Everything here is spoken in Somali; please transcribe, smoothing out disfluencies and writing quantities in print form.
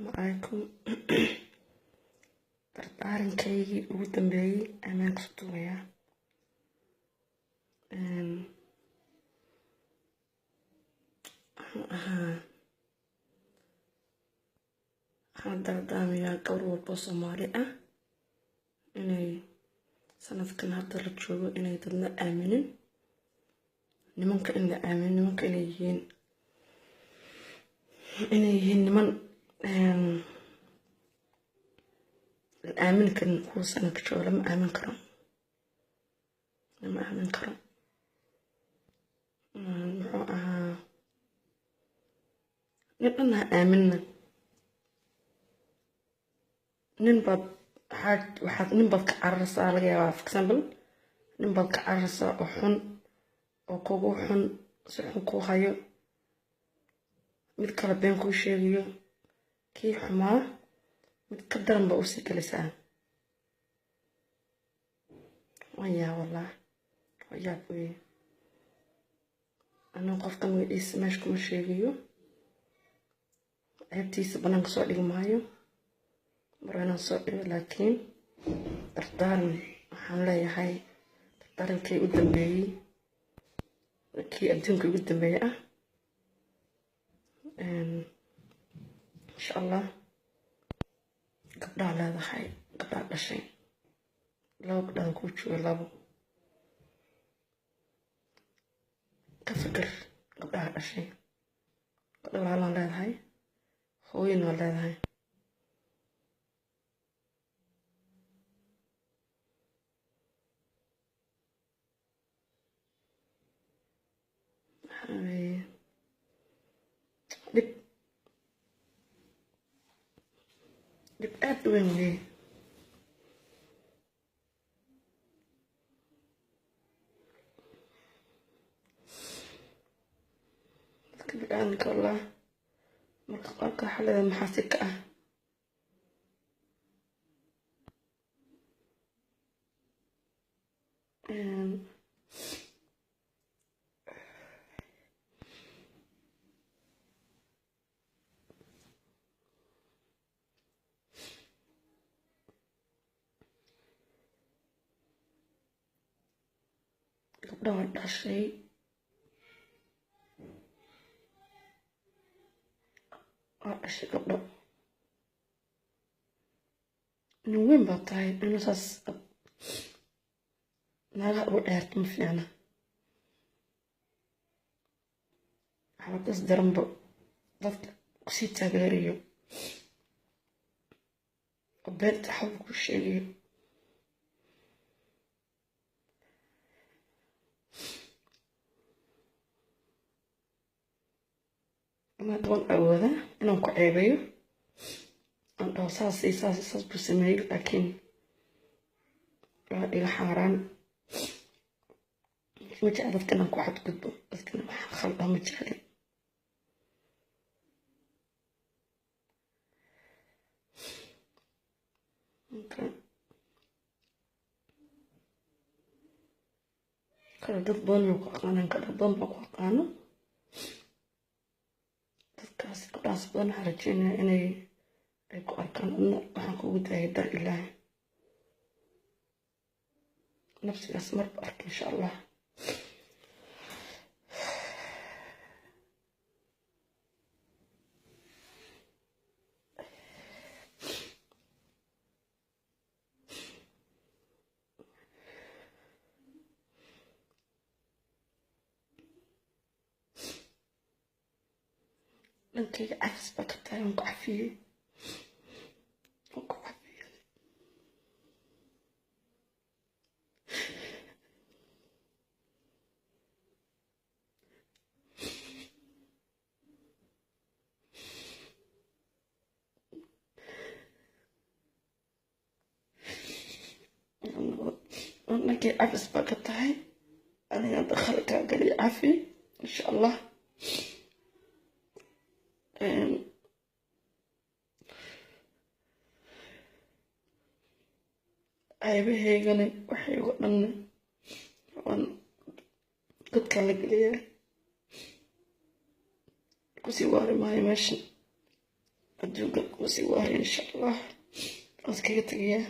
معاكم dardaarankaygii ugu dambeeyay ayaan ku tuurayaa waxaan dardaarmayaa gabar walba Soomaali ah inay sanadkan hadda la joogo inay dadna aaminin nimanka in la aaminin nimanka inay yihiin niman الآمن كان هو سنة كشو لما آمن كرم نبقى آمنا ننبض حاج وحد ننبض كعرسة على جوا في كسبل ننبض كعرسة وحن وكوبو حن سحن كوهايو متكلا بين كل شيء كي حماه متقدرن بأوسي كلسان ويا والله ويا بوي أنا قفت من اسمشكم الشيء عبتي سبنا صعد معايو مرينا صعد لكن تردارن حملة هاي تردارن كي قدام بي كي أدين كي قدام بي إن شاء الله gabdhaha leedahay gabdhaha dhashay laba gabdhaha ku jooga labo ka fikir gabdhaha dhashay gabdha walaalaan leedahay hooyin waa leedahay dhib aad u weyn weeye dadka bini'aadamka wallah marka qaarka waxaa leedahay maxaasid ka ah gabdhaha dhashay waa dhashay gabdho nin weyn baa tahay inuu saas naagaha ugu dheerto ma fiicna waxaa kas daranba dadka kusii taageerayo oo beenta xabka ku sheegayo أنا طبعا أولا أنا كعيبيو أنا ساس بسمي لكن إلى حاران مش عرفت أنا كواحد قدو لكن ما خلها مجالي كلا ضبان وقانا كلا ضبان وقانا dadkaas gabdhahaas badan waxaan rajeynayaa inay ku arkaan adna waxaan kugu daayay dar ilaahay nafsigaas marba arka insha allah dhankayga cafis baa ka tahay waan ku cafiyey dhankayga cafis baa ka tahay aniga dakhal kaa galiya cafi insha allah عيبهيغني waxay ugu dhan waan dadka la galiyaa ku sii waari maayo meesha adduunka kuusii waarin insha allah waad kaga tegayaa